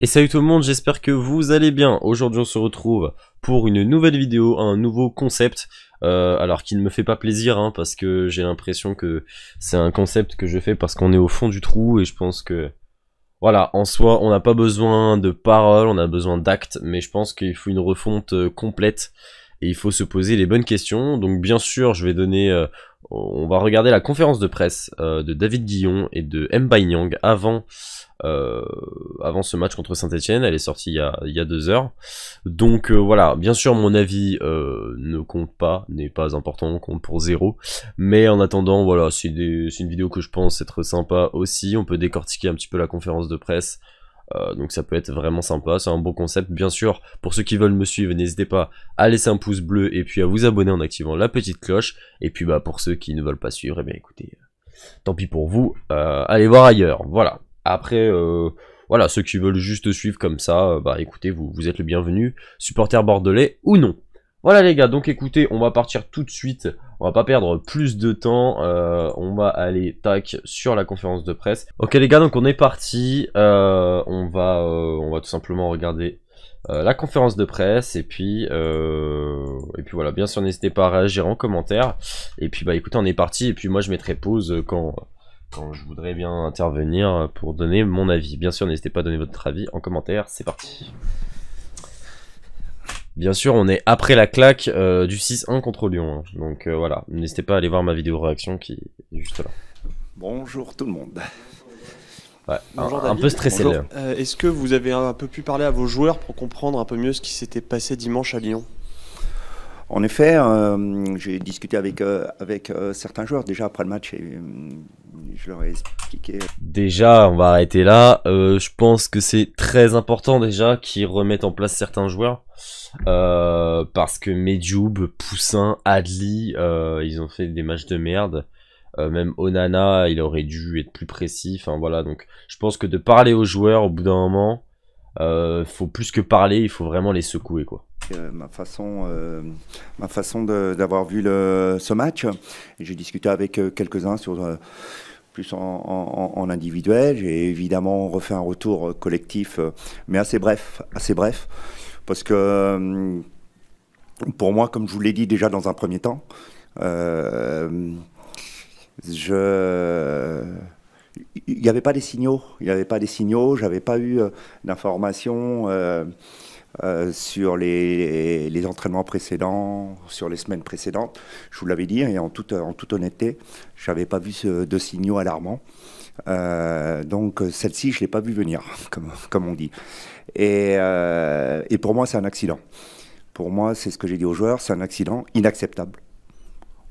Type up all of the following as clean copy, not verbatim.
Et salut tout le monde, j'espère que vous allez bien. Aujourd'hui on se retrouve pour une nouvelle vidéo, un nouveau concept. Alors qui ne me fait pas plaisir parce que j'ai l'impression que c'est un concept que je fais parce qu'on est au fond du trou. Et je pense que voilà, en soi on n'a pas besoin de paroles, on a besoin d'actes. Mais je pense qu'il faut une refonte complète. Et il faut se poser les bonnes questions. Donc bien sûr je vais donner... on va regarder la conférence de presse de David Guillon et de M'Baye avant ce match contre Saint-Etienne. Elle est sortie il y a 2 heures. Donc voilà, bien sûr mon avis ne compte pas, n'est pas important, compte pour 0. Mais en attendant, voilà, c'est une vidéo que je pense être sympa aussi. On peut décortiquer un petit peu la conférence de presse. Donc ça peut être vraiment sympa, c'est un bon concept. Bien sûr, pour ceux qui veulent me suivre, n'hésitez pas à laisser un pouce bleu et puis à vous abonner en activant la petite cloche. Et puis bah pour ceux qui ne veulent pas suivre, eh bien écoutez, tant pis pour vous, allez voir ailleurs. Voilà. Après, voilà, ceux qui veulent juste suivre comme ça, bah écoutez, vous êtes le bienvenu, supporter bordelais ou non. Voilà les gars, donc écoutez, on va partir tout de suite, on va pas perdre plus de temps, on va aller tac sur la conférence de presse. Ok les gars, donc on est parti, on va tout simplement regarder la conférence de presse et puis voilà, bien sûr n'hésitez pas à réagir en commentaire. Et puis bah écoutez, on est parti et puis moi je mettrai pause quand je voudrais bien intervenir pour donner mon avis. Bien sûr n'hésitez pas à donner votre avis en commentaire, c'est parti. Bien sûr, on est après la claque du 6-1 contre Lyon. Donc voilà, n'hésitez pas à aller voir ma vidéo réaction qui est juste là. Bonjour tout le monde. Ouais, Bonjour un David. peu stressé Bonjour. là. Est-ce que vous avez un peu pu parler à vos joueurs pour comprendre un peu mieux ce qui s'était passé dimanche à Lyon? En effet, j'ai discuté avec certains joueurs déjà après le match et je leur ai expliqué. Déjà, on va arrêter là. Je pense que c'est très important déjà qu'ils remettent en place certains joueurs. Parce que Medjoub, Poussin, Adli, ils ont fait des matchs de merde. Même Onana, il aurait dû être plus précis. Enfin voilà, donc je pense que de parler aux joueurs au bout d'un moment, faut plus que parler, il faut vraiment les secouer quoi. Ma façon d'avoir vu ce match. J'ai discuté avec quelques-uns sur plus en individuel. J'ai évidemment refait un retour collectif, mais assez bref, parce que pour moi, comme je vous l'ai dit déjà dans un premier temps, il n'y avait pas des signaux, j'avais pas eu d'informations sur les entraînements précédents, sur les semaines précédentes. Je vous l'avais dit, et en toute honnêteté, je n'avais pas vu de signaux alarmants. Donc celle-ci, je ne l'ai pas vu venir, comme on dit. Et pour moi, c'est un accident. Pour moi, c'est ce que j'ai dit aux joueurs, c'est un accident inacceptable.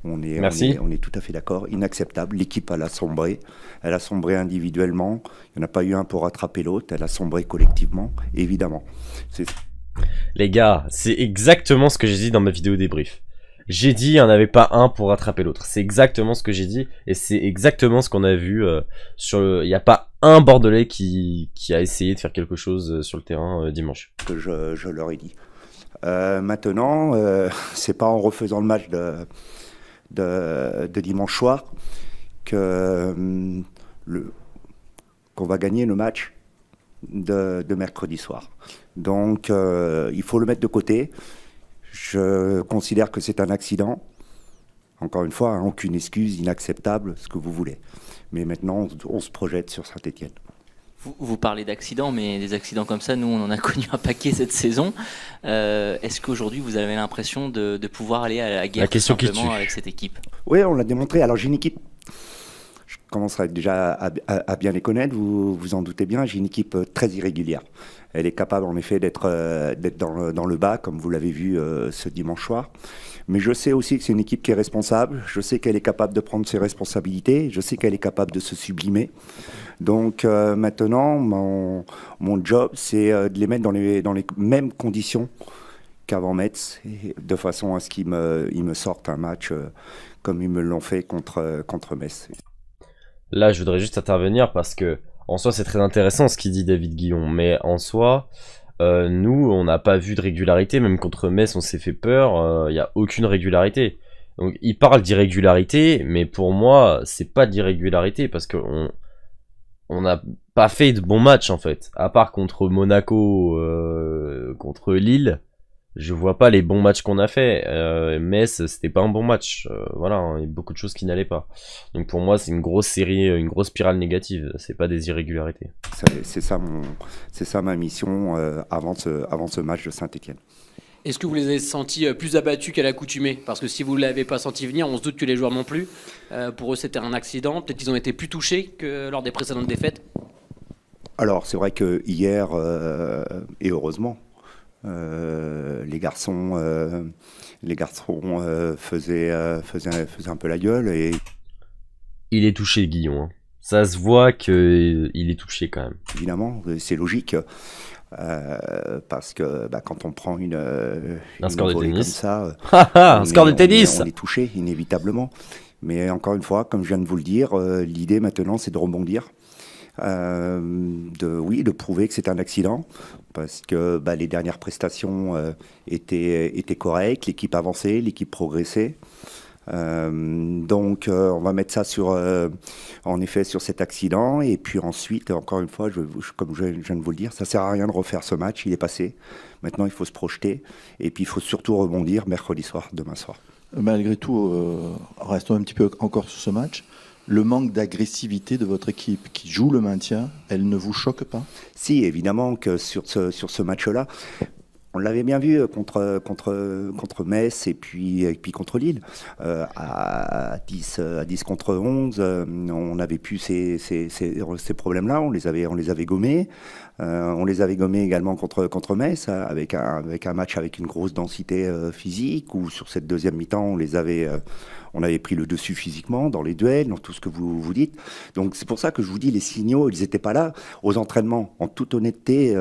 On est tout à fait d'accord, inacceptable. L'équipe, elle a sombré individuellement. Il n'y en a pas eu un pour rattraper l'autre. Elle a sombré collectivement, évidemment. Les gars, c'est exactement ce que j'ai dit dans ma vidéo débrief. J'ai dit il n'y en avait pas un pour rattraper l'autre. C'est exactement ce que j'ai dit et c'est exactement ce qu'on a vu il n'y a pas un Bordelais qui a essayé de faire quelque chose sur le terrain dimanche. Que je leur ai dit. Maintenant, c'est pas en refaisant le match de dimanche soir qu'on va gagner le match de mercredi soir. Donc il faut le mettre de côté. Je considère que c'est un accident. Encore une fois, aucune excuse, inacceptable, ce que vous voulez. Mais maintenant, on se projette sur Saint-Etienne. Vous parlez d'accidents, mais des accidents comme ça, nous, on en a connu un paquet cette saison. Est-ce qu'aujourd'hui, vous avez l'impression de pouvoir aller à la guerre tout simplement avec cette équipe? Oui, on l'a démontré. Alors, j'ai une équipe, je commencerai déjà à bien les connaître, vous en doutez bien, j'ai une équipe très irrégulière. Elle est capable, en effet, d'être dans le bas, comme vous l'avez vu ce dimanche soir. Mais je sais aussi que c'est une équipe qui est responsable. Je sais qu'elle est capable de prendre ses responsabilités. Je sais qu'elle est capable de se sublimer. Donc maintenant, mon job, c'est de les mettre dans les mêmes conditions qu'avant Metz, de façon à ce qu'ils me sortent un match comme ils me l'ont fait contre Metz. Là, je voudrais juste intervenir parce que en soi, c'est très intéressant ce qu'il dit David Guillon, mais en soi, nous, on n'a pas vu de régularité, même contre Metz, on s'est fait peur, il n'y a aucune régularité. Donc, il parle d'irrégularité, mais pour moi, c'est pas d'irrégularité, parce que on a pas fait de bons matchs en fait. À part contre Monaco, contre Lille, je vois pas les bons matchs qu'on a fait. Metz, c'était pas un bon match. Voilà, hein, il y a beaucoup de choses qui n'allaient pas. Donc pour moi, c'est une grosse série, une grosse spirale négative. C'est pas des irrégularités. C'est ça ma mission avant ce match de Saint-Etienne. Est-ce que vous les avez sentis plus abattus qu'à l'accoutumée? Parce que si vous ne l'avez pas senti venir, on se doute que les joueurs non plus. Pour eux, c'était un accident. Peut-être qu'ils ont été plus touchés que lors des précédentes défaites. Alors, c'est vrai que hier, et heureusement, les garçons faisaient un peu la gueule. Et... Il est touché, Guillon. Hein. Ça se voit qu'il est touché quand même. Évidemment, c'est logique. Parce que quand on prend un score de tennis comme ça, un score de tennis, on est touché inévitablement. Mais encore une fois, comme je viens de vous le dire, l'idée maintenant c'est de rebondir, de prouver que c'est un accident, parce que les dernières prestations étaient correctes, l'équipe avançait, l'équipe progressait. Donc on va mettre ça en effet sur cet accident, et puis ensuite encore une fois comme je viens de vous le dire, ça sert à rien de refaire ce match, il est passé. Maintenant il faut se projeter, et puis il faut surtout rebondir mercredi soir, demain soir. Malgré tout, restons un petit peu encore sur ce match. Le manque d'agressivité de votre équipe qui joue le maintien, elle ne vous choque pas? Si, évidemment que sur ce match-là, on l'avait bien vu contre Metz et puis contre Lille. À 10 contre 11, on avait plus ces problèmes-là, on les avait gommés. On les avait gommés également contre Metz, avec un match avec une grosse densité physique, où sur cette deuxième mi-temps, on avait pris le dessus physiquement, dans les duels, dans tout ce que vous dites. Donc c'est pour ça que je vous dis, les signaux, ils n'étaient pas là. Aux entraînements, en toute honnêteté,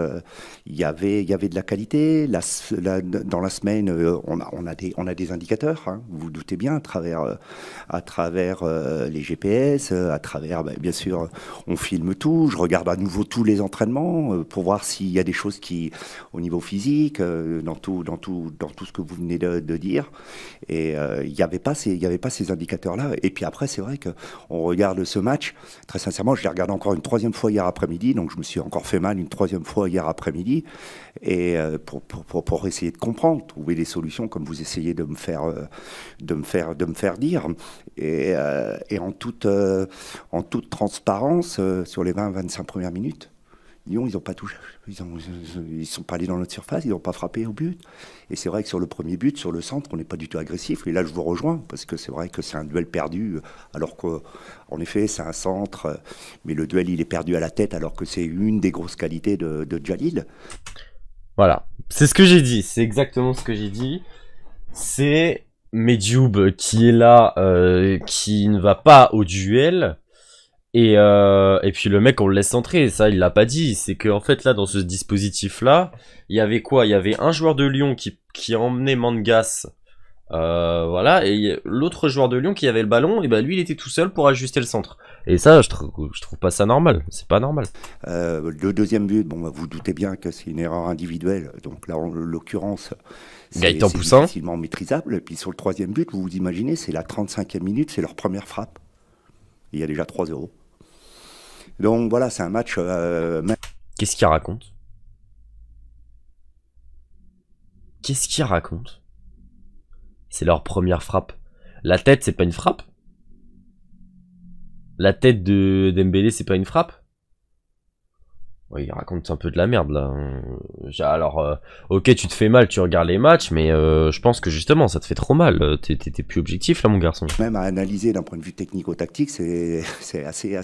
il y avait de la qualité. Dans la semaine, on a des indicateurs, hein, vous vous doutez bien, à travers les GPS, à travers, bien sûr, on filme tout. Je regarde à nouveau tous les entraînements pour voir s'il y a des choses qui, au niveau physique, dans tout ce que vous venez de dire. Et il n'y avait pas ces indicateurs-là. Et puis après, c'est vrai qu'on regarde ce match, très sincèrement, je l'ai regardé encore une troisième fois hier après-midi, donc je me suis encore fait mal une troisième fois hier après-midi, et pour essayer de comprendre, trouver des solutions, comme vous essayez de me faire dire, et en toute transparence, sur les 20-25 premières minutes, Lyon, ils n'ont pas touché, ils sont pas allés dans notre surface, ils n'ont pas frappé au but. Et c'est vrai que sur le premier but, sur le centre, on n'est pas du tout agressif. Et là, je vous rejoins, parce que c'est vrai que c'est un duel perdu, alors qu'en effet, c'est un centre, mais le duel, il est perdu à la tête, alors que c'est une des grosses qualités de Djalil. Voilà, c'est ce que j'ai dit, c'est exactement ce que j'ai dit. C'est Medjoub qui est là, qui ne va pas au duel. Et puis le mec, on le laisse entrer, ça il l'a pas dit, c'est qu'en fait là dans ce dispositif là, il y avait quoi? Il y avait un joueur de Lyon qui emmenait Mangas, voilà, et l'autre joueur de Lyon qui avait le ballon, et lui il était tout seul pour ajuster le centre. Et ça je trouve pas ça normal, c'est pas normal. Le deuxième but, vous doutez bien que c'est une erreur individuelle, donc là en l'occurrence c'est difficilement maîtrisable. Et puis sur le troisième but, vous vous imaginez, c'est la 35e minute, c'est leur première frappe, il y a déjà 3-0. Donc voilà, c'est un match... Qu'est-ce qu'il raconte? Qu'est-ce qu'il raconte? C'est leur première frappe. La tête, c'est pas une frappe? La tête de Dembélé, c'est pas une frappe? Ouais, il raconte un peu de la merde là. Alors, ok, tu te fais mal, tu regardes les matchs, mais je pense que justement, ça te fait trop mal. T'es plus objectif là, mon garçon. Même à analyser d'un point de vue technico-tactique, c'est assez.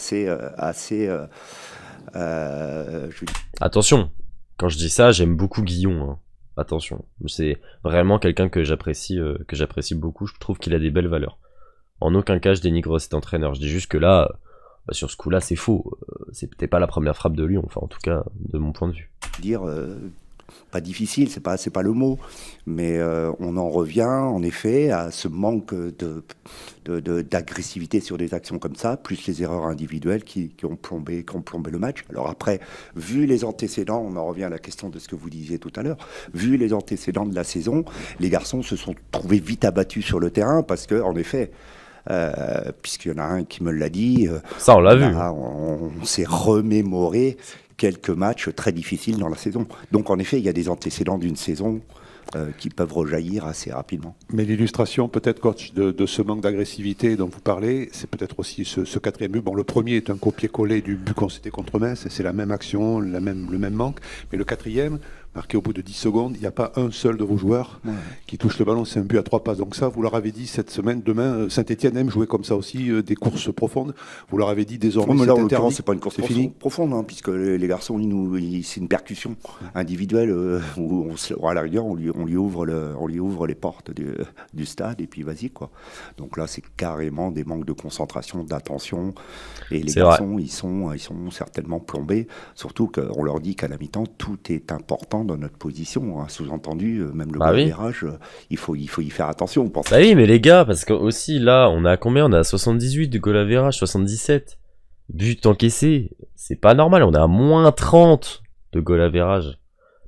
Attention, quand je dis ça, j'aime beaucoup Guillon. Hein. Attention, c'est vraiment quelqu'un que j'apprécie beaucoup. Je trouve qu'il a des belles valeurs. En aucun cas, je dénigre cet entraîneur. Je dis juste que là. Sur ce coup-là, c'est faux. C'est peut-être pas la première frappe de Lyon, enfin en tout cas de mon point de vue. Dire pas difficile, c'est pas le mot, mais on en revient en effet à ce manque d'agressivité sur des actions comme ça, plus les erreurs individuelles qui ont plombé le match. Alors après, vu les antécédents, on en revient à la question de ce que vous disiez tout à l'heure. Vu les antécédents de la saison, les garçons se sont trouvés vite abattus sur le terrain parce que en effet. puisqu'il y en a un qui me l'a dit. Ça, on l'a vu. On s'est remémoré quelques matchs très difficiles dans la saison. Donc en effet, il y a des antécédents d'une saison qui peuvent rejaillir assez rapidement. Mais l'illustration, peut-être, coach, de ce manque d'agressivité dont vous parlez, c'est peut-être aussi ce quatrième but. Bon, le premier est un copier-coller du but qu'on s'était contre Metz, c'est la même action, le même manque. Mais le quatrième, marqué au bout de 10 secondes, il n'y a pas un seul de vos joueurs qui touche le ballon, c'est un but à 3 passes. Donc ça, vous leur avez dit cette semaine, demain, Saint-Etienne aime jouer comme ça aussi, des courses profondes. Vous leur avez dit désormais, mais là, en l'occurrence, c'est pas une course profonde, hein, puisque les garçons, c'est une percussion individuelle où à la rigueur, on lui ouvre les portes du stade et puis vas-y, quoi. Donc là, c'est carrément des manques de concentration, d'attention. Et les garçons, ils sont certainement plombés. Surtout qu'on leur dit qu'à la mi-temps, tout est important dans notre position, hein. Sous-entendu, même le goal average, il faut y faire attention. Vous pensez oui, mais les gars, parce que aussi là, on a combien? On a 78 de goal average, 77 buts encaissés. C'est pas normal, on est à moins 30 de goal average,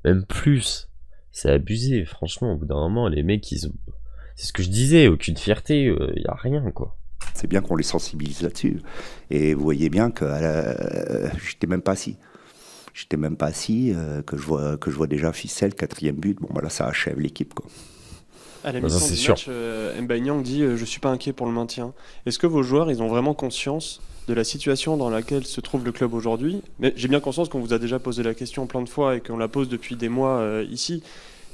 même plus. C'est abusé, franchement. Au bout d'un moment, les mecs, c'est ce que je disais, aucune fierté, y a rien, quoi. C'est bien qu'on les sensibilise là-dessus. Et vous voyez bien que j'étais même pas assis. Que je vois déjà Ficelle, 4e but. Bon, bah là, ça achève l'équipe, quoi. À la mi-temps du match, Mbaye Niang dit je suis pas inquiet pour le maintien. Est-ce que vos joueurs, ils ont vraiment conscience de la situation dans laquelle se trouve le club aujourd'hui? Mais j'ai bien conscience qu'on vous a déjà posé la question plein de fois et qu'on la pose depuis des mois ici.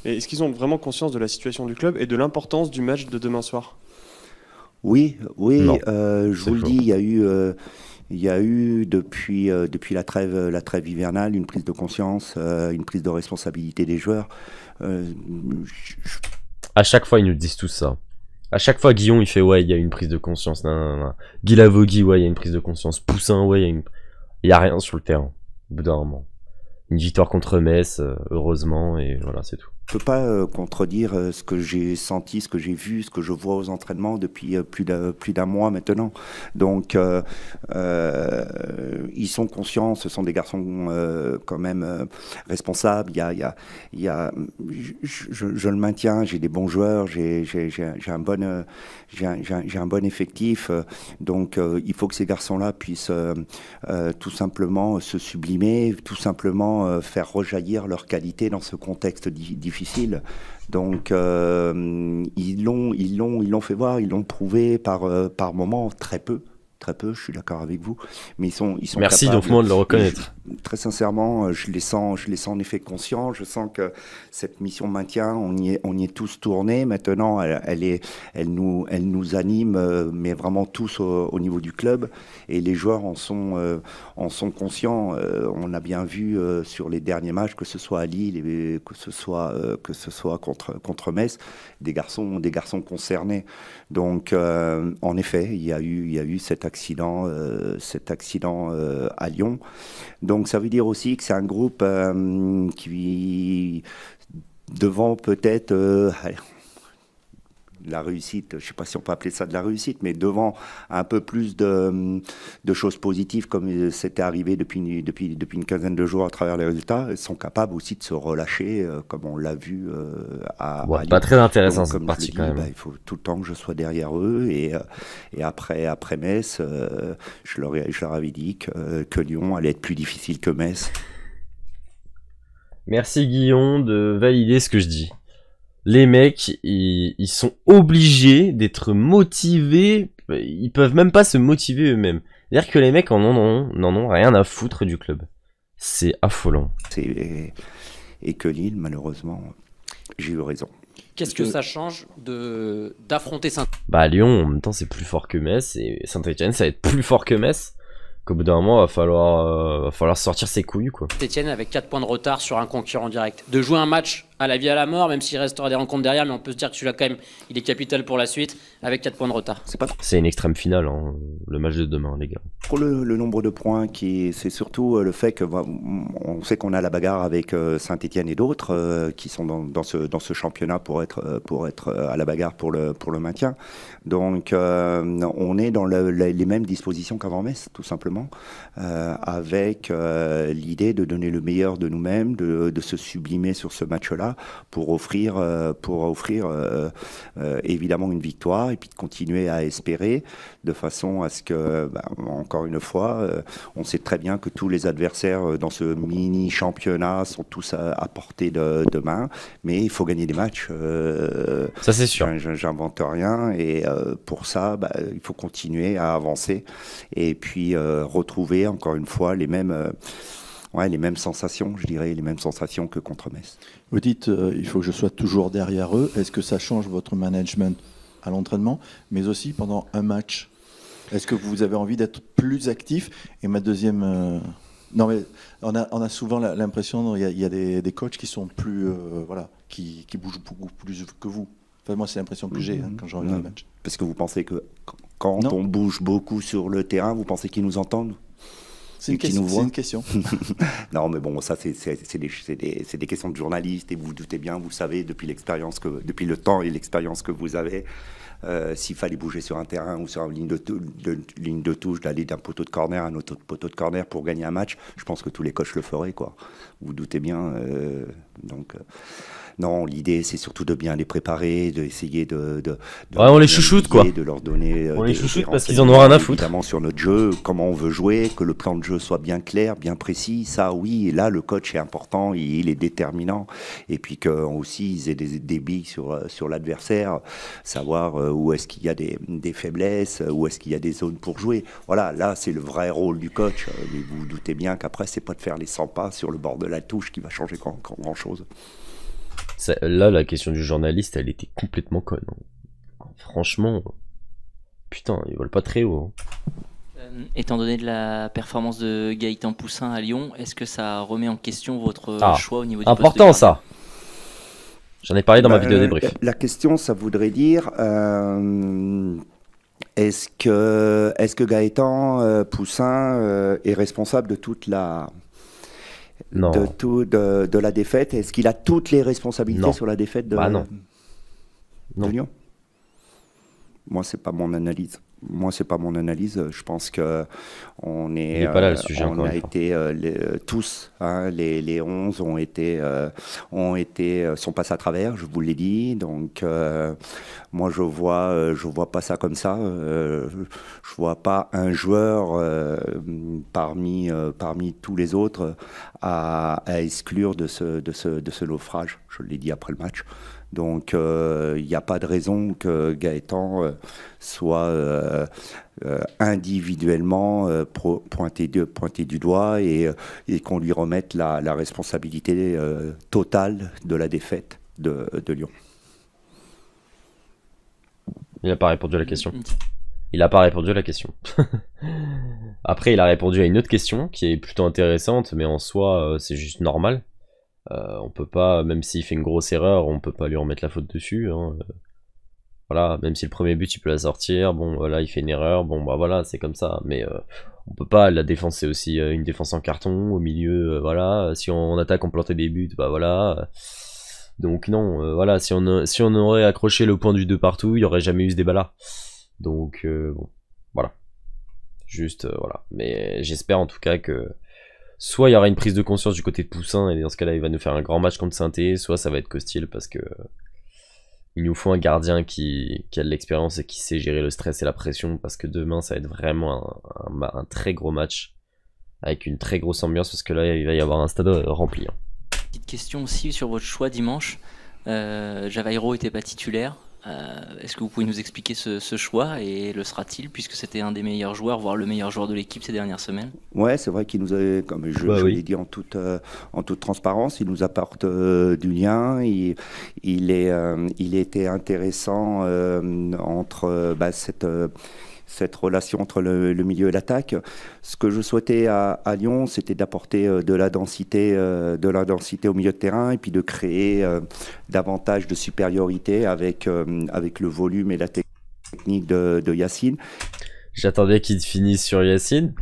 Mais est-ce qu'ils ont vraiment conscience de la situation du club et de l'importance du match de demain soir? Oui, je vous le dis, il y a eu depuis la trêve hivernale une prise de conscience, une prise de responsabilité des joueurs. À chaque fois, ils nous disent tout ça. À chaque fois, Guillon, il fait ouais, il y a une prise de conscience. Guy Lavogui, ouais, il y a une prise de conscience. Poussin, ouais, il y a rien sur le terrain. Au bout d'un moment. Une victoire contre Metz, heureusement, et voilà, c'est tout. Je ne peux pas contredire ce que j'ai senti, ce que j'ai vu, ce que je vois aux entraînements depuis plus d'un mois maintenant. Donc, ils sont conscients, ce sont des garçons quand même responsables. Je le maintiens, j'ai des bons joueurs, j'ai un bon effectif. Donc, il faut que ces garçons-là puissent tout simplement se sublimer, tout simplement faire rejaillir leur qualité dans ce contexte difficile. Donc ils l'ont fait voir, ils l'ont prouvé par moments, très peu, je suis d'accord avec vous, mais ils sont merci capables, donc moi de le reconnaître. Très sincèrement, je les sens en effet conscients. Je sens que cette mission maintien, on y est tous tournés. Maintenant, elle nous anime, mais vraiment tous au niveau du club. Et les joueurs en sont conscients. On a bien vu sur les derniers matchs, que ce soit à Lille, et que ce soit contre Metz, des garçons concernés. Donc, en effet, il y a eu cet accident à Lyon. Donc ça veut dire aussi que c'est un groupe qui, devant peut-être la réussite, je ne sais pas si on peut appeler ça de la réussite, mais devant un peu plus de choses positives comme c'était arrivé depuis une quinzaine de jours à travers les résultats, ils sont capables aussi de se relâcher à on l'a vu à ouais, Lyon. pas très intéressant cette comme partie quand même. Il faut tout le temps que je sois derrière eux et après Metz, je leur avais dit que Lyon allait être plus difficile que Metz. Merci Guillon de valider ce que je dis. Les mecs, ils sont obligés d'être motivés. Ils peuvent même pas se motiver eux-mêmes. C'est-à-dire que les mecs n'en ont rien à foutre du club. C'est affolant. Et que Lille, malheureusement, j'ai eu raison. Qu'est-ce que ça change d'affronter Saint-Etienne? Bah Lyon, en même temps, c'est plus fort que Metz. Et Saint-Etienne, ça va être plus fort que Metz. Qu'au bout d'un moment, va falloir sortir ses couilles, quoi. Saint-Etienne avec 4 points de retard sur un concurrent direct. De jouer un match à la vie à la mort, même s'il restera des rencontres derrière, mais on peut se dire que celui-là, quand même, il est capital pour la suite, avec 4 points de retard. C'est une extrême finale, hein, le match de demain, les gars. Pour le nombre de points, c'est surtout le fait qu'on sait qu'on a la bagarre avec Saint-Etienne et d'autres qui sont dans ce championnat pour être à la bagarre pour le maintien. Donc, on est dans les mêmes dispositions qu'avant Metz, tout simplement, avec l'idée de donner le meilleur de nous-mêmes, de se sublimer sur ce match-là, là pour offrir évidemment une victoire et puis de continuer à espérer de façon à ce que, encore une fois, on sait très bien que tous les adversaires dans ce mini-championnat sont tous à portée de main, mais il faut gagner des matchs. Ça c'est sûr. J'invente rien et pour ça, il faut continuer à avancer et puis retrouver encore une fois les mêmes sensations, je dirais, les mêmes sensations que contre Metz. Vous dites, il faut que je sois toujours derrière eux. Est-ce que ça change votre management à l'entraînement, mais aussi pendant un match? Est-ce que vous avez envie d'être plus actif? Et ma deuxième... Non, mais on a souvent l'impression qu'il y a des coachs qui sont plus... qui bougent beaucoup plus que vous. Enfin, moi, c'est l'impression que j'ai quand je reviens un match. Parce que vous pensez que quand on bouge beaucoup sur le terrain, vous pensez qu'ils nous entendent? C'est une question. Non, mais bon, ça, c'est des questions de journalistes, et vous vous doutez bien, vous savez, depuis le temps et l'expérience que vous avez, s'il fallait bouger sur un terrain ou sur une ligne de touche, d'aller d'un poteau de corner à un autre poteau de corner pour gagner un match, je pense que tous les coachs le feraient, quoi. Vous vous doutez bien. Non, l'idée, c'est surtout de bien les préparer, d'essayer on les chouchoute, quoi. De leur donner on les chouchoute parce qu'ils en ont rien à foutre. Évidemment, sur notre jeu, comment on veut jouer, que le plan de jeu soit bien clair, bien précis. Ça, oui, et là, le coach est important, il est déterminant. Et puis qu'aussi, ils aient des billes sur l'adversaire, savoir où est-ce qu'il y a des faiblesses, où est-ce qu'il y a des zones pour jouer. Voilà, là, c'est le vrai rôle du coach. Mais vous vous doutez bien qu'après, c'est pas de faire les 100 pas sur le bord de la touche qui va changer grand-chose. Là, la question du journaliste, elle était complètement conne. Franchement, putain, ils volent pas très haut. Étant donné de la performance de Gaëtan Poussin à Lyon, est-ce que ça remet en question votre choix au niveau du poste de gardien ? Important ça. J'en ai parlé dans ma vidéo débrief. La question, ça voudrait dire est-ce que Gaëtan Poussin est responsable de toute la... Non. De la défaite? Est-ce qu'il a toutes les responsabilités sur la défaite de Lyon? Moi, c'est pas mon analyse. Je pense que on est. Pas là, le sujet, on a été tous, les 11 sont passés à travers. Je vous l'ai dit. Donc, moi, je vois pas ça comme ça. Je vois pas un joueur parmi tous les autres à exclure de ce naufrage. Je l'ai dit après le match. Donc, il n'y a pas de raison que Gaëtan soit individuellement pointé du doigt et qu'on lui remette la responsabilité totale de la défaite de Lyon. Il n'a pas répondu à la question. Après, il a répondu à une autre question qui est plutôt intéressante, mais en soi, c'est juste normal. On peut pas, même s'il fait une grosse erreur, on peut pas lui remettre la faute dessus. Voilà, même si le premier but il peut la sortir, bon voilà, il fait une erreur, bon bah voilà, c'est comme ça. Mais on peut pas, la défense c'est aussi une défense en carton, au milieu, voilà. Si on attaque, on plantait des buts, bah voilà. Donc non, voilà, si on aurait accroché le point du 2 partout, il n'y aurait jamais eu ce débat là. Donc bon, voilà. Juste, voilà. Mais j'espère en tout cas que soit il y aura une prise de conscience du côté de Poussin, et dans ce cas-là, il va nous faire un grand match contre Saint-Étienne, soit ça va être Costil, parce que il nous faut un gardien qui a de l'expérience et qui sait gérer le stress et la pression, parce que demain, ça va être vraiment un très gros match, avec une très grosse ambiance, parce que là, il va y avoir un stade rempli. Petite question aussi sur votre choix dimanche. Javairo n'était pas titulaire. Est-ce que vous pouvez nous expliquer ce choix, et le sera-t-il, puisque c'était un des meilleurs joueurs, voire le meilleur joueur de l'équipe ces dernières semaines? Ouais, c'est vrai qu'il nous a, comme je l'ai dit en toute transparence, il nous apporte du lien. Il était intéressant entre cette relation entre le milieu et l'attaque. Ce que je souhaitais à Lyon, c'était d'apporter de la densité au milieu de terrain, et puis de créer davantage de supériorité avec le volume et la technique de Yacine. J'attendais qu'il finisse sur Yacine,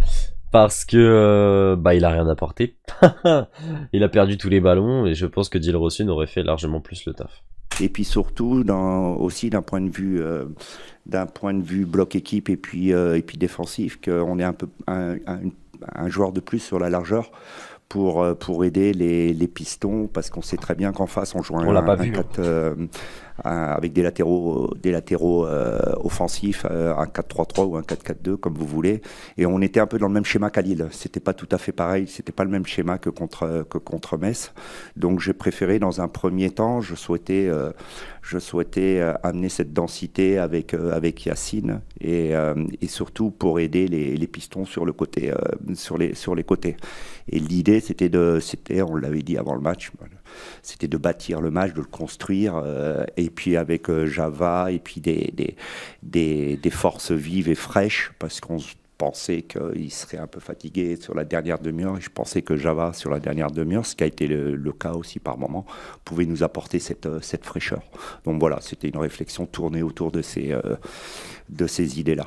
parce que il a rien apporté. Il a perdu tous les ballons, et je pense que Dilrosun aurait fait largement plus le taf. Et puis surtout, aussi d'un point de vue bloc équipe et puis défensif, qu'on ait un joueur de plus sur la largeur pour aider les pistons, parce qu'on sait très bien qu'en face on joue avec des latéraux offensifs, un 4-3-3 ou un 4-4-2 comme vous voulez, et on était un peu dans le même schéma qu'à Lille. C'était pas tout à fait pareil, c'était pas le même schéma que contre Metz. Donc j'ai préféré dans un premier temps, je souhaitais amener cette densité avec Yacine, et surtout pour aider les pistons sur le côté, sur les côtés. Et l'idée c'était, on l'avait dit avant le match, c'était de bâtir le match, de le construire, et puis avec Java, et puis des forces vives et fraîches, parce qu'on pensait qu'il serait un peu fatigué sur la dernière demi-heure, et je pensais que Java, sur la dernière demi-heure, ce qui a été le cas aussi par moment, pouvait nous apporter cette fraîcheur. Donc voilà, c'était une réflexion tournée autour de ces idées-là.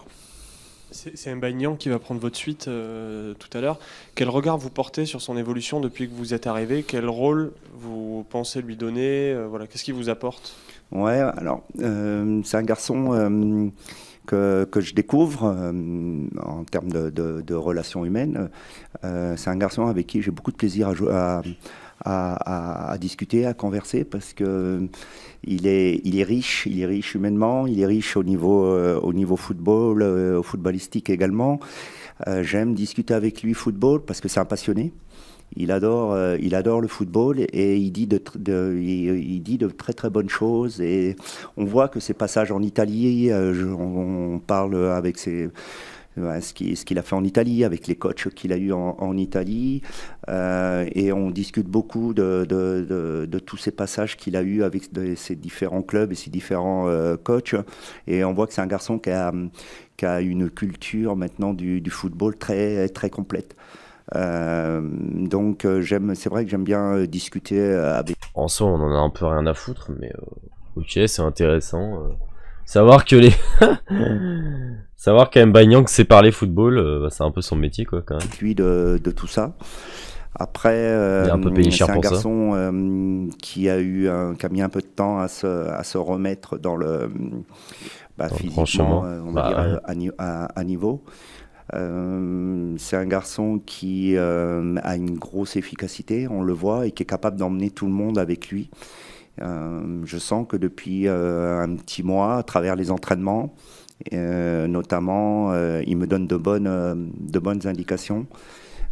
C'est Mbaye Niang qui va prendre votre suite tout à l'heure. Quel regard vous portez sur son évolution depuis que vous êtes arrivé? Quel rôle vous pensez lui donner? Voilà, qu'est-ce qu'il vous apporte? Ouais, alors c'est un garçon que je découvre en termes de relations humaines. C'est un garçon avec qui j'ai beaucoup de plaisir à discuter, à converser, parce que il est riche humainement, il est riche au niveau football, footballistique également. J'aime discuter avec lui football parce que c'est un passionné. Il adore le football, et il dit de très très bonnes choses, et on voit que ses passages en Italie, on parle avec ce qu'il a fait en Italie, avec les coachs qu'il a eu en Italie, et on discute beaucoup de tous ces passages qu'il a eu avec ses différents clubs et ses différents coachs, et on voit que c'est un garçon qui a une culture maintenant du football très très complète. Donc c'est vrai que j'aime bien discuter avec. En soi, on en a un peu rien à foutre, mais ok, c'est intéressant. Savoir que savoir qu'Mbaye Niang sait parler football, c'est un peu son métier, quoi, quand même. Lui de tout ça. Après, il est un peu payé cher pour ça. C'est un garçon qui a mis un peu de temps à se remettre dans le physiquement, on va dire, à niveau. C'est un garçon qui a une grosse efficacité, on le voit, et qui est capable d'emmener tout le monde avec lui. Je sens que depuis un petit mois, à travers les entraînements, notamment, il me donne de bonnes indications,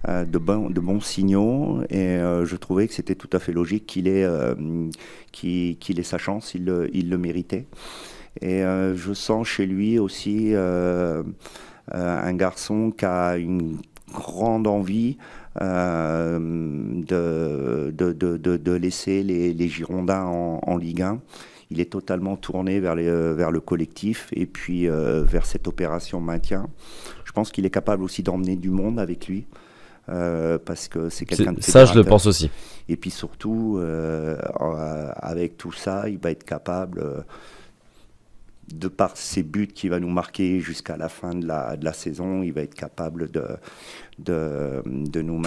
de bons signaux, et je trouvais que c'était tout à fait logique qu'il ait sa chance, il le méritait. Et je sens chez lui aussi un garçon qui a une grande envie de laisser les Girondins en Ligue 1. Il est totalement tourné vers le collectif, et puis vers cette opération maintien. Je pense qu'il est capable aussi d'emmener du monde avec lui, parce que c'est quelqu'un de ça, je le pense aussi. Et puis surtout, avec tout ça, il va être capable, de par ses buts qu'il va nous marquer jusqu'à la fin de la saison, il va être capable de nous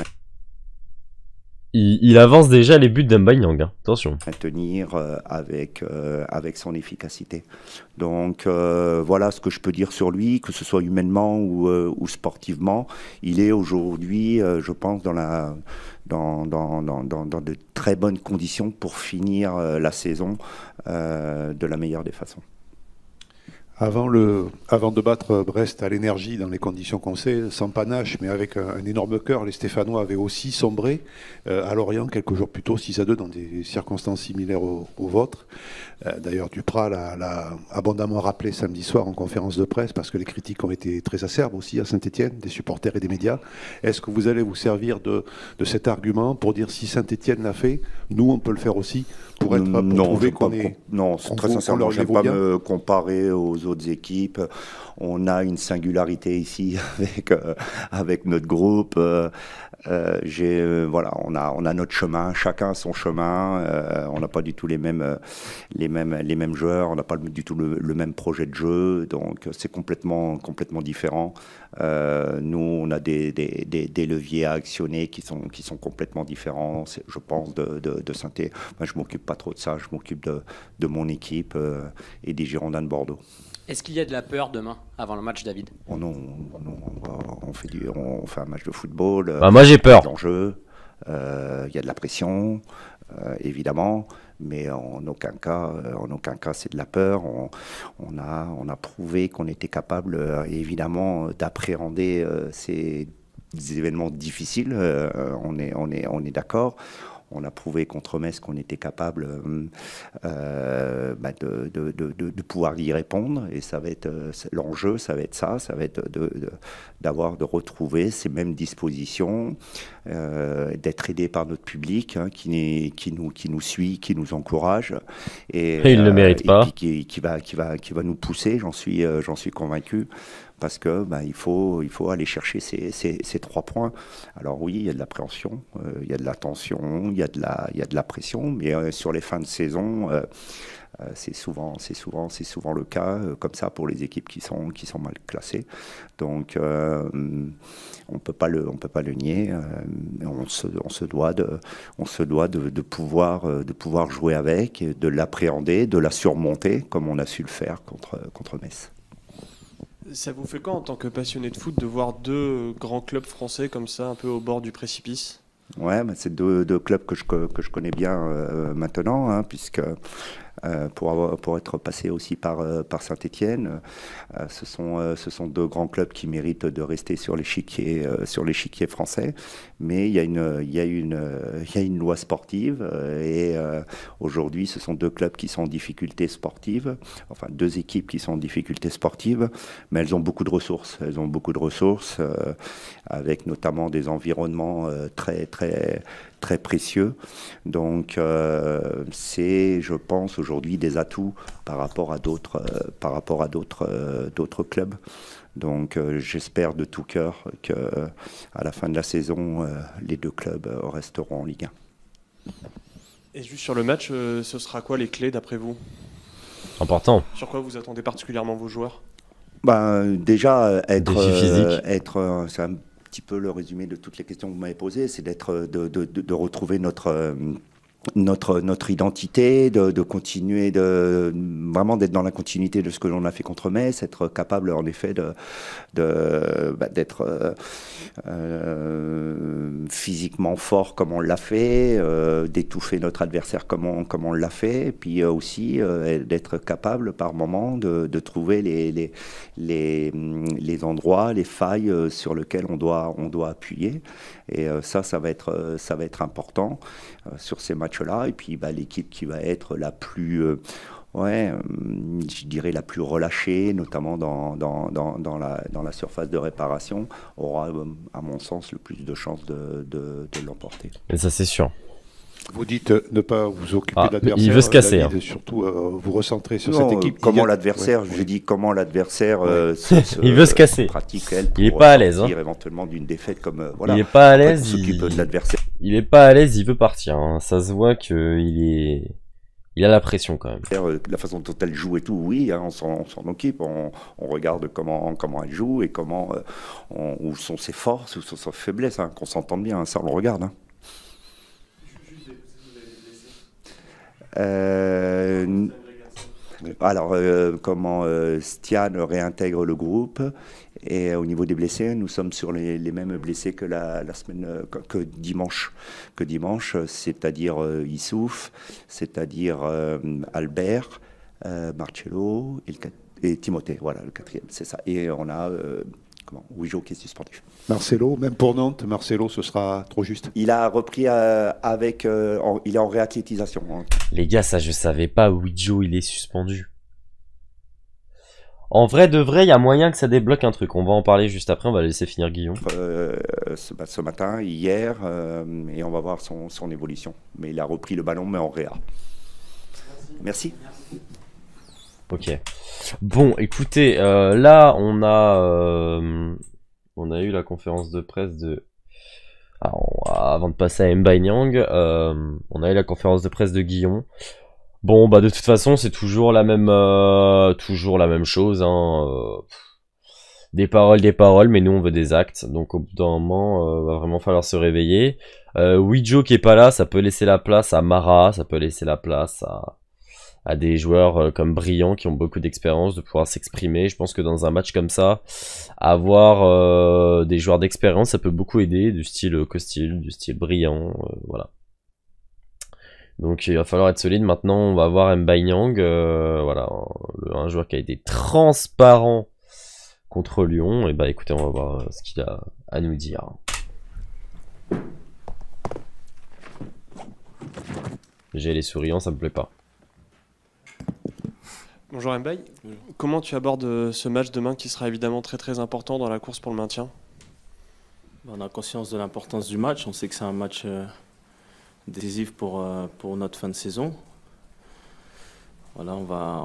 il avance déjà les buts d'Mbaye Niang, hein. Attention. Maintenir avec son efficacité. Donc voilà ce que je peux dire sur lui, que ce soit humainement ou sportivement. Il est aujourd'hui, je pense, dans de très bonnes conditions pour finir la saison de la meilleure des façons. Avant de battre Brest à l'énergie dans les conditions qu'on sait, sans panache, mais avec un énorme cœur, les Stéphanois avaient aussi sombré à Lorient quelques jours plus tôt, 6-2, dans des circonstances similaires aux vôtres. D'ailleurs, Duprat l'a abondamment rappelé samedi soir en conférence de presse, parce que les critiques ont été très acerbes aussi à Saint-Étienne, des supporters et des médias. Est-ce que vous allez vous servir de cet argument pour dire, si Saint-Étienne l'a fait, nous on peut le faire aussi, pour prouver qu'on est... Non, très sincèrement, je ne vais pas me comparer aux autres équipes. On a une singularité ici avec notre groupe. Voilà, on a notre chemin, chacun son chemin. On n'a pas du tout les mêmes joueurs, on n'a pas du tout le même projet de jeu, donc c'est complètement différent. Nous, on a des leviers à actionner qui sont complètement différents, je pense, de Saint-Étienne. Moi, je m'occupe pas trop de ça, je m'occupe de mon équipe et des Girondins de Bordeaux. Est-ce qu'il y a de la peur demain, avant le match, David? Oh non, on fait un match de football. Moi j'ai peur. D'enjeu. il y a de la pression, évidemment, mais en aucun cas c'est de la peur. On a prouvé qu'on était capable, évidemment, d'appréhender ces événements difficiles. On est d'accord. On a prouvé contre Metz qu'on était capable de pouvoir y répondre. Et ça va être l'enjeu, ça va être de retrouver ces mêmes dispositions, d'être aidé par notre public qui nous suit, qui nous encourage. Et il ne le mérite pas. Qui va nous pousser, j'en suis convaincu. Parce que il faut aller chercher ces 3 points. Alors oui, il y a de l'appréhension, il y a de la tension, il y a de la pression, mais sur les fins de saison, c'est souvent le cas comme ça pour les équipes qui sont mal classées. Donc on peut pas le nier. On se doit de pouvoir jouer avec, de l'appréhender, de la surmonter comme on a su le faire contre Metz. Ça vous fait quoi en tant que passionné de foot de voir 2 grands clubs français comme ça, un peu au bord du précipice? Ouais, c'est deux clubs que je connais bien maintenant, puisque pour être passé aussi par Saint-Étienne, ce sont 2 grands clubs qui méritent de rester sur l'échiquier français. Mais il y a une loi sportive et aujourd'hui, ce sont 2 clubs qui sont en difficulté sportive, enfin 2 équipes qui sont en difficulté sportive, mais elles ont beaucoup de ressources. Elles ont beaucoup de ressources avec notamment des environnements très précieux. Donc c'est, je pense, aujourd'hui des atouts par rapport à d'autres clubs. Donc j'espère de tout cœur que à la fin de la saison, les 2 clubs resteront en Ligue 1. Et juste sur le match, ce sera quoi les clés d'après vous? Important. Sur quoi vous attendez particulièrement vos joueurs? Déjà Défi physique. C'est un petit peu le résumé de toutes les questions que vous m'avez posées, c'est de retrouver notre identité, de continuer vraiment d'être dans la continuité de ce que l'on a fait contre Metz, être capable en effet d'être physiquement fort comme on l'a fait, d'étouffer notre adversaire comme on l'a fait, et puis aussi d'être capable par moment de trouver les endroits, les failles sur lesquels on doit appuyer. Et ça va être important sur ces matchs-là. Et puis l'équipe qui va être la plus, je dirais la plus relâchée, notamment dans la surface de réparation, aura, à mon sens, le plus de chances de l'emporter. Et ça, c'est sûr. Vous dites ne pas vous occuper de l'adversaire. Il veut se casser. Surtout vous recentrer sur cette équipe. Comment l'adversaire, je dis comment l'adversaire il veut se casser. Pratique, il est pas à l'aise. Éventuellement d'une défaite comme il est pas à l'aise. S'occupe de l'adversaire. Il est pas à l'aise. Il veut partir. Ça se voit qu'il a la pression quand même. La façon dont elle joue et tout, oui, on s'en occupe. On regarde comment elle joue et où sont ses forces, où sont ses faiblesses. Qu'on s'entende bien. Ça on le regarde. Alors, comment Stian réintègre le groupe, et au niveau des blessés, nous sommes sur les mêmes blessés que la semaine, que dimanche, c'est-à-dire Issouf, c'est-à-dire Albert, Marcello et Timothée, voilà le 4e, c'est ça. Et on a Ouijo qui est suspendu. Marcelo, même pour Nantes, Marcelo, ce sera trop juste. Il a repris il est en réathlétisation. Les gars, ça je savais pas, Ouijo il est suspendu. En vrai de vrai, il y a moyen que ça débloque un truc. On va en parler juste après, on va laisser finir Guillaume. Ce matin, hier, et on va voir son évolution. Mais il a repris le ballon, mais en réa. Merci. Ok. Bon, écoutez, là, on a eu la conférence de presse de... avant de passer à M'Baye-Niang, on a eu la conférence de presse de Guillon. Bon, de toute façon, c'est toujours la même chose. Des paroles, mais nous, on veut des actes. Donc, au bout d'un moment, va vraiment falloir se réveiller. Ouijo qui est pas là, ça peut laisser la place à Mara, ça peut laisser la place à à des joueurs comme Brillant qui ont beaucoup d'expérience de pouvoir s'exprimer. Je pense que dans un match comme ça, avoir des joueurs d'expérience, ça peut beaucoup aider, du style Costil, du style Brillant, voilà. Donc il va falloir être solide. Maintenant, on va voir Mbaye-Niang, voilà, un joueur qui a été transparent contre Lyon. Et bah écoutez, on va voir ce qu'il a à nous dire. J'ai les souriants, ça me plaît pas. Bonjour Mbaye, comment tu abordes ce match demain qui sera évidemment très très important dans la course pour le maintien? On a conscience de l'importance du match, on sait que c'est un match décisif pour notre fin de saison. Voilà, on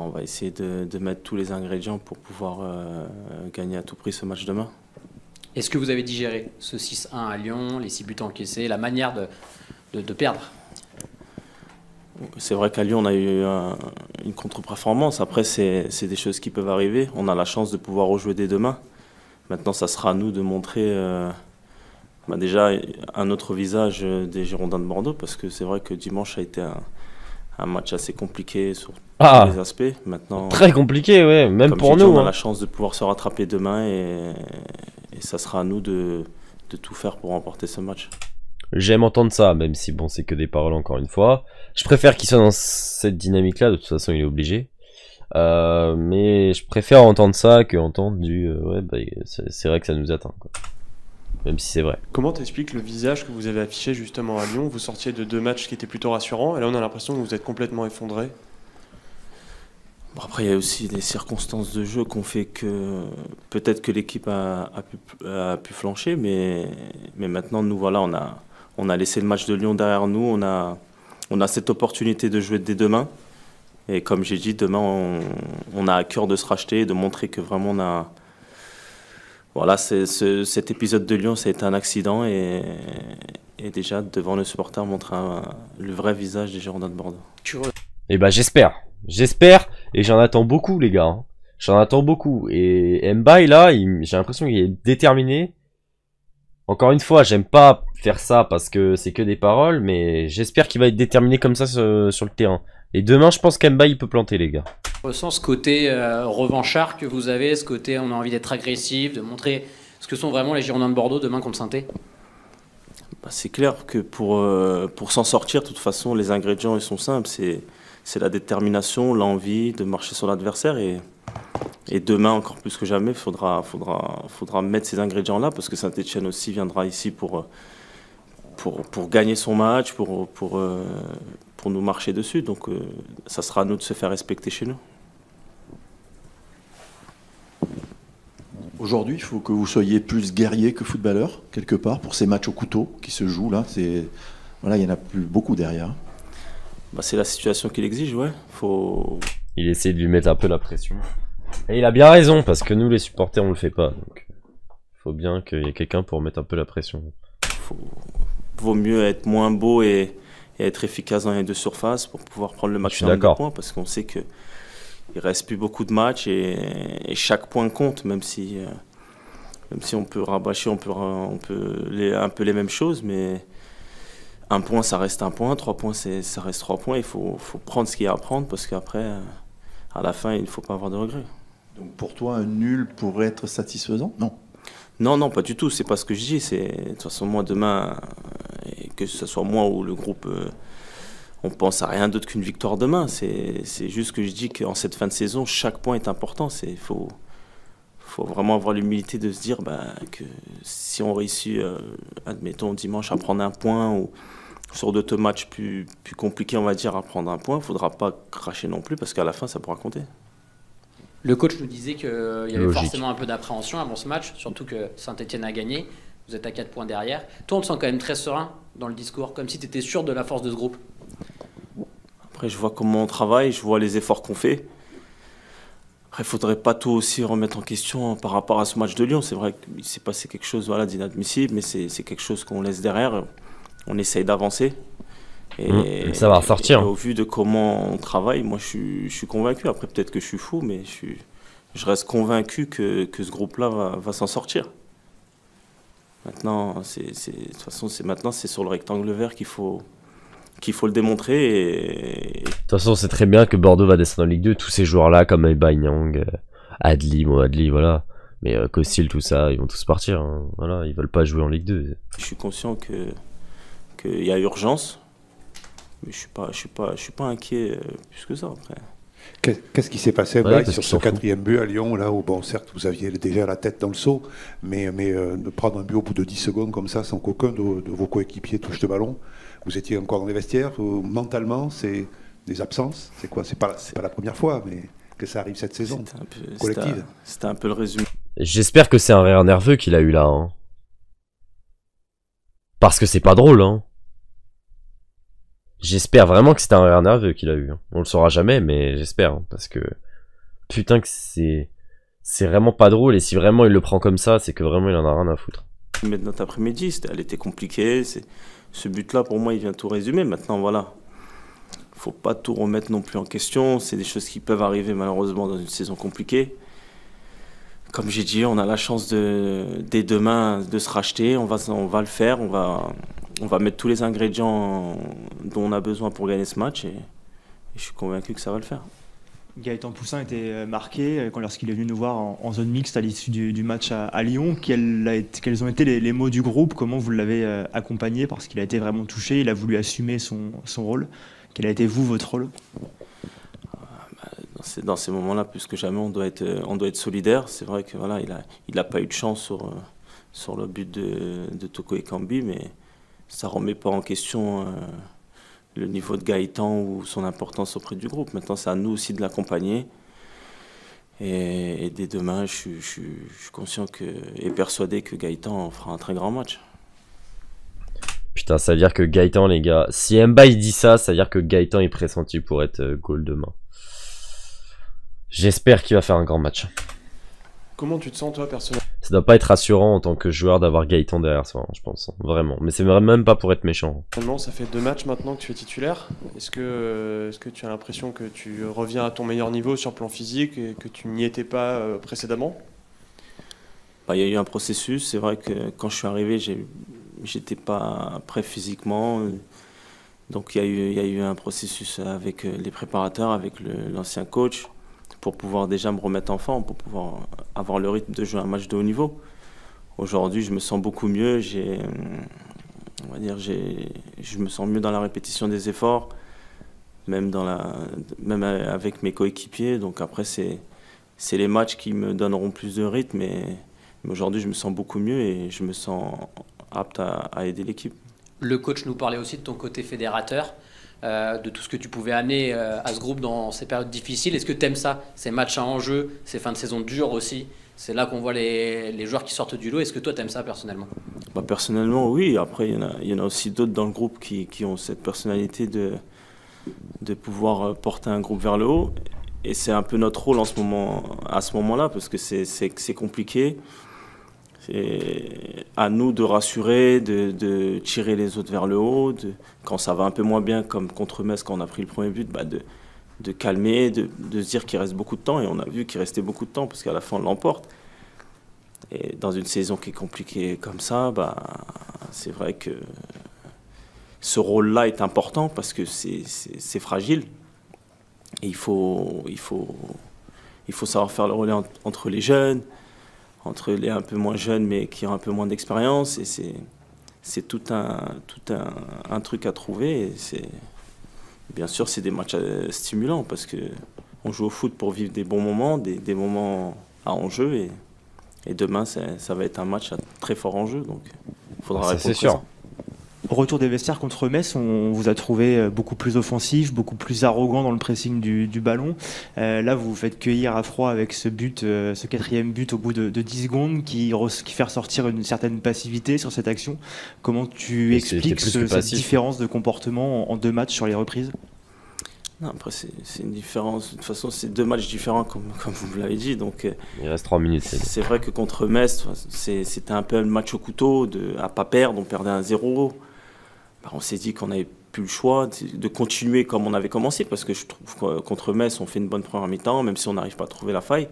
va essayer de mettre tous les ingrédients pour pouvoir gagner à tout prix ce match demain. Est-ce que vous avez digéré ce 6-1 à Lyon, les 6 buts encaissés, la manière de perdre? C'est vrai qu'à Lyon, on a eu une contre-performance. Après, c'est des choses qui peuvent arriver. On a la chance de pouvoir rejouer dès demain. Maintenant, ça sera à nous de montrer déjà un autre visage des Girondins de Bordeaux, parce que c'est vrai que dimanche a été un match assez compliqué sur tous les aspects. Maintenant, très compliqué, ouais, même pour nous. On a la chance de pouvoir se rattraper demain et ça sera à nous de tout faire pour remporter ce match. J'aime entendre ça, même si bon, c'est que des paroles encore une fois. Je préfère qu'il soit dans cette dynamique-là, de toute façon il est obligé. Mais je préfère entendre ça que entendre du ouais, bah, c'est vrai que ça nous atteint, quoi. Même si c'est vrai. Comment t'expliques le visage que vous avez affiché justement à Lyon? Vous sortiez de 2 matchs qui étaient plutôt rassurants et là on a l'impression que vous êtes complètement effondré. Bon, après il y a aussi des circonstances de jeu qui ont fait que peut-être que l'équipe a pu flancher, mais maintenant nous voilà, on a laissé le match de Lyon derrière nous, on a cette opportunité de jouer dès demain. Et comme j'ai dit, demain, on a à cœur de se racheter, de montrer que vraiment on a... Voilà, cet épisode de Lyon, ça a été un accident et déjà, devant le supporter, montrer le vrai visage des Girondins de Bordeaux. Et bah j'espère, et j'en attends beaucoup les gars. J'en attends beaucoup. Et Mbaye là, j'ai l'impression qu'il est déterminé. Encore une fois, j'aime pas faire ça parce que c'est que des paroles, mais j'espère qu'il va être déterminé comme ça sur le terrain. Et demain, je pense qu'Mbaye il peut planter les gars. On ressent ce côté revanchard que vous avez, ce côté on a envie d'être agressif, de montrer ce que sont vraiment les Girondins de Bordeaux demain contre Saint-Étienne. Bah, c'est clair que pour s'en sortir, de toute façon, les ingrédients ils sont simples. C'est la détermination, l'envie de marcher sur l'adversaire et demain, encore plus que jamais, faudra mettre ces ingrédients-là parce que Saint-Étienne aussi viendra ici pour gagner son match, pour nous marcher dessus. Donc ça sera à nous de se faire respecter chez nous. Aujourd'hui, il faut que vous soyez plus guerrier que footballeur, quelque part, pour ces matchs au couteau qui se jouent là. Voilà, il n'y en a plus beaucoup derrière. Bah, c'est la situation qui l'exige, ouais. Il essaie de lui mettre un peu la pression. Et il a bien raison, parce que nous, les supporters, on le fait pas. Donc, il faut bien qu'il y ait quelqu'un pour mettre un peu la pression. Vaut mieux être moins beau et être efficace dans les deux surfaces pour pouvoir prendre le maximum de points, parce qu'on sait qu'il ne reste plus beaucoup de matchs et chaque point compte, même si on peut rabâcher, on peut un peu les mêmes choses, mais un point, ça reste un point, 3 points, ça reste 3 points. Il faut prendre ce qu'il y a à prendre, parce qu'après, à la fin, il ne faut pas avoir de regrets. Donc pour toi, un nul pourrait être satisfaisant? Non. Non, pas du tout. C'est pas ce que je dis. De toute façon, moi, demain, que ce soit moi ou le groupe, on pense à rien d'autre qu'une victoire demain. C'est juste que je dis qu'en cette fin de saison, chaque point est important. Il faut vraiment avoir l'humilité de se dire que si on réussit, admettons, dimanche à prendre un point ou sur d'autres matchs plus compliqués, on va dire, à prendre un point, il ne faudra pas cracher non plus parce qu'à la fin, ça pourra compter. Le coach nous disait qu'il y avait forcément un peu d'appréhension avant ce match, surtout que Saint-Étienne a gagné. Vous êtes à 4 points derrière. Toi, on te sent quand même très serein dans le discours, comme si tu étais sûr de la force de ce groupe. Après, je vois comment on travaille, je vois les efforts qu'on fait. Après, il ne faudrait pas tout aussi remettre en question par rapport à ce match de Lyon. C'est vrai qu'il s'est passé quelque chose d'inadmissible, mais c'est quelque chose qu'on laisse derrière. On essaye d'avancer. Et ça va ressortir. Et au vu de comment on travaille, moi je suis convaincu. Après peut-être que je suis fou, mais je reste convaincu que ce groupe-là va s'en sortir. Maintenant, de toute façon, maintenant c'est sur le rectangle vert qu'il faut qu'il faut le démontrer. De toute façon, c'est très bien que Bordeaux va descendre en Ligue 2. Tous ces joueurs-là, comme Aubameyang, Adli, voilà. Mais Kostil, tout ça, ils vont tous partir. Hein. Voilà, ils veulent pas jouer en Ligue 2. Je suis conscient qu'il y a urgence, mais je suis pas inquiet plus que ça après. Qu'est-ce qui s'est passé sur ce 4e but à Lyon, là où, bon, certes, vous aviez déjà la tête dans le seau, mais de prendre un but au bout de 10 secondes comme ça, sans qu'aucun de vos coéquipiers touche le ballon, vous étiez encore dans les vestiaires, mentalement, c'est des absences, c'est quoi? C'est pas la première fois, mais que ça arrive cette saison collective. C'était un peu le résumé. J'espère que c'est un rire nerveux qu'il a eu là. Hein. Parce que c'est pas drôle, hein. J'espère vraiment que c'est un rire nerveux qu'il a eu. On le saura jamais, mais j'espère. Hein, parce que... Putain que c'est vraiment pas drôle. Et si vraiment il le prend comme ça, c'est que vraiment il en a rien à foutre. Mais notre après-midi, elle était compliquée. Ce but-là, pour moi, il vient tout résumer. Maintenant, voilà. Faut pas tout remettre non plus en question. C'est des choses qui peuvent arriver malheureusement dans une saison compliquée. Comme j'ai dit, on a la chance dès demain de se racheter. On va le faire. On va mettre tous les ingrédients dont on a besoin pour gagner ce match. Et je suis convaincu que ça va le faire. Gaëtan Poussin était marqué lorsqu'il est venu nous voir en zone mixte à l'issue du match à Lyon. Quels ont été les mots du groupe? Comment vous l'avez accompagné? Parce qu'il a été vraiment touché, il a voulu assumer son rôle. Quel a été, votre rôle? Dans ces moments-là, plus que jamais, on doit être solidaire. C'est vrai que voilà, il a pas eu de chance sur le but de Toko Ekambi, mais ça remet pas en question le niveau de Gaëtan ou son importance auprès du groupe. Maintenant, c'est à nous aussi de l'accompagner. Et dès demain, je suis conscient et persuadé que Gaëtan fera un très grand match. Putain, ça veut dire que Gaëtan, les gars... Si Mba il dit ça, ça veut dire que Gaëtan est pressenti pour être goal demain. J'espère qu'il va faire un grand match. Comment tu te sens, toi, personnellement? Ça doit pas être rassurant en tant que joueur d'avoir Gaëtan derrière soi, hein, je pense. Hein, vraiment. Mais c'est même pas pour être méchant. Ça fait 2 matchs maintenant que tu es titulaire. Est-ce que tu as l'impression que tu reviens à ton meilleur niveau sur le plan physique et que tu n'y étais pas précédemment? Il y a eu un processus. C'est vrai que quand je suis arrivé, j'étais pas prêt physiquement. Donc il y a eu un processus avec les préparateurs, avec l'ancien coach, pour pouvoir déjà me remettre en forme, pour pouvoir avoir le rythme de jouer un match de haut niveau. Aujourd'hui, je me sens beaucoup mieux. Je me sens mieux dans la répétition des efforts, même avec mes coéquipiers. Donc après, c'est les matchs qui me donneront plus de rythme. Mais aujourd'hui, je me sens beaucoup mieux et je me sens apte à aider l'équipe. Le coach nous parlait aussi de ton côté fédérateur, de tout ce que tu pouvais amener à ce groupe dans ces périodes difficiles. Est-ce que tu aimes ça, ces matchs à enjeu, ces fins de saison dures aussi? C'est là qu'on voit les joueurs qui sortent du lot. Est-ce que toi, tu aimes ça personnellement? Personnellement, oui. Après, il y en a aussi d'autres dans le groupe qui ont cette personnalité de pouvoir porter un groupe vers le haut. Et c'est un peu notre rôle à ce moment-là, parce que c'est compliqué. C'est à nous de rassurer, de tirer les autres vers le haut. Quand ça va un peu moins bien, comme contre Metz, quand on a pris le premier but, de calmer, de se dire qu'il reste beaucoup de temps. Et on a vu qu'il restait beaucoup de temps, parce qu'à la fin, on l'emporte. Et dans une saison qui est compliquée comme ça, c'est vrai que ce rôle-là est important, parce que c'est fragile. Et il faut savoir faire le relais entre les jeunes, entre les un peu moins jeunes mais qui ont un peu moins d'expérience, et c'est tout un truc à trouver. Et bien sûr, c'est des matchs stimulants, parce que on joue au foot pour vivre des bons moments, des moments à enjeu, et demain ça va être un match à très fort enjeu, donc il faudra répondre. C'est sûr. Au retour des vestiaires contre Metz, on vous a trouvé beaucoup plus offensif, beaucoup plus arrogant dans le pressing du ballon. Là, vous vous faites cueillir à froid avec ce but, ce 4e but au bout de 10 secondes qui fait ressortir une certaine passivité sur cette action. Comment tu expliques cette différence de comportement en 2 matchs sur les reprises? Non, après, c'est une différence. De toute façon, c'est 2 matchs différents, comme vous l'avez dit. Donc, il reste 3 minutes. C'est vrai que contre Metz, c'était un peu le match au couteau, à pas perdre. On perdait 1-0. On s'est dit qu'on n'avait plus le choix de continuer comme on avait commencé, parce que je trouve que contre Metz, on fait une bonne première mi-temps, même si on n'arrive pas à trouver la faille.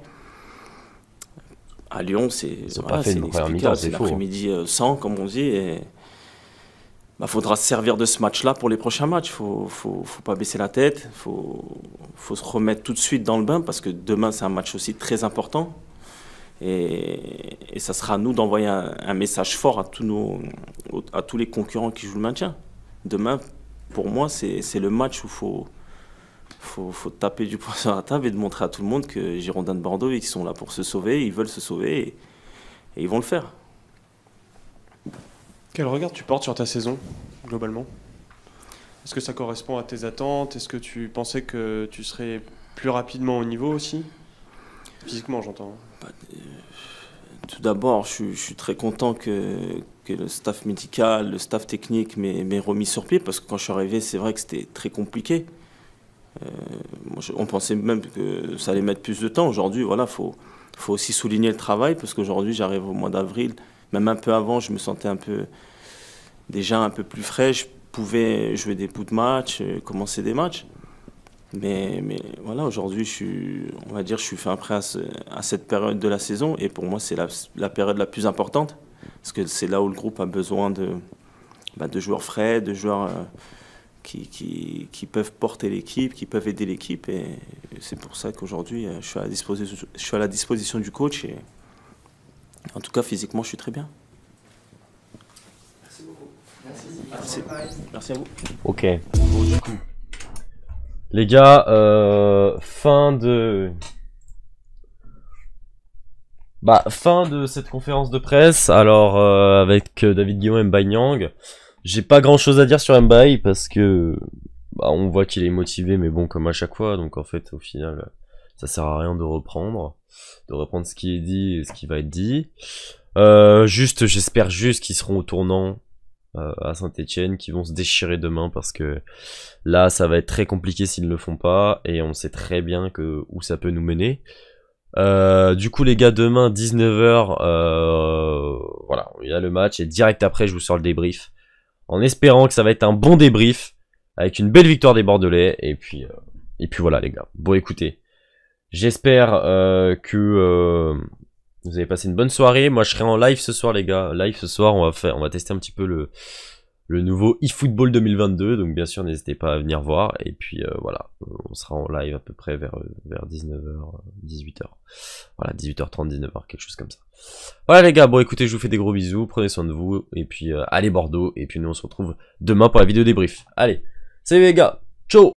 À Lyon, c'est inexplicable. C'est l'après-midi sans, comme on dit. Et faudra se servir de ce match-là pour les prochains matchs. Faut pas baisser la tête. Faut se remettre tout de suite dans le bain parce que demain, c'est un match aussi très important. Et ça sera à nous d'envoyer un message fort à tous les concurrents qui jouent le maintien. Demain, pour moi, c'est le match où faut taper du poing sur la table et de montrer à tout le monde que les Girondins de Bordeaux, ils sont là pour se sauver, ils veulent se sauver et ils vont le faire. Quel regard tu portes sur ta saison, globalement? Est-ce que ça correspond à tes attentes? Est-ce que tu pensais que tu serais plus rapidement au niveau aussi? Physiquement, j'entends. Tout d'abord, je suis très content que le staff médical, le staff technique m'ait remis sur pied, parce que quand je suis arrivé, c'est vrai que c'était très compliqué. On pensait même que ça allait mettre plus de temps. Aujourd'hui, voilà, faut aussi souligner le travail, parce qu'aujourd'hui, j'arrive au mois d'avril. Même un peu avant, je me sentais déjà un peu plus frais. Je pouvais jouer des bouts de match, commencer des matchs. Mais voilà, aujourd'hui, je suis fin prêt à cette période de la saison. Et pour moi, c'est la période la plus importante. Parce que c'est là où le groupe a besoin de joueurs frais, de joueurs qui peuvent porter l'équipe, qui peuvent aider l'équipe. Et c'est pour ça qu'aujourd'hui, je suis à la disposition du coach. Et en tout cas, physiquement, je suis très bien. Merci beaucoup. Merci à vous. Ok. Bon, du coup. Les gars, fin de cette conférence de presse. Alors, avec David Guillaume et Mbaye Niang, j'ai pas grand chose à dire sur Mbaye parce que on voit qu'il est motivé, mais bon, comme à chaque fois. Donc en fait, au final, ça sert à rien de reprendre ce qui est dit et ce qui va être dit. J'espère juste qu'ils seront au tournant à Saint-Etienne, qui vont se déchirer demain, parce que là ça va être très compliqué s'ils ne le font pas, et on sait très bien où ça peut nous mener. Du coup les gars, demain 19h, voilà, il y a le match, et direct après je vous sors le débrief, en espérant que ça va être un bon débrief, avec une belle victoire des Bordelais, et puis voilà les gars. Bon écoutez, j'espère que vous avez passé une bonne soirée. Moi je serai en live ce soir les gars. Live ce soir, on va tester un petit peu le nouveau eFootball 2022. Donc bien sûr n'hésitez pas à venir voir. Et puis voilà, on sera en live à peu près vers 19h, 18h. Voilà, 18h30, 19h, quelque chose comme ça. Voilà les gars, bon écoutez, je vous fais des gros bisous. Prenez soin de vous. Et puis allez Bordeaux. Et puis nous on se retrouve demain pour la vidéo débrief. Allez, salut les gars, ciao.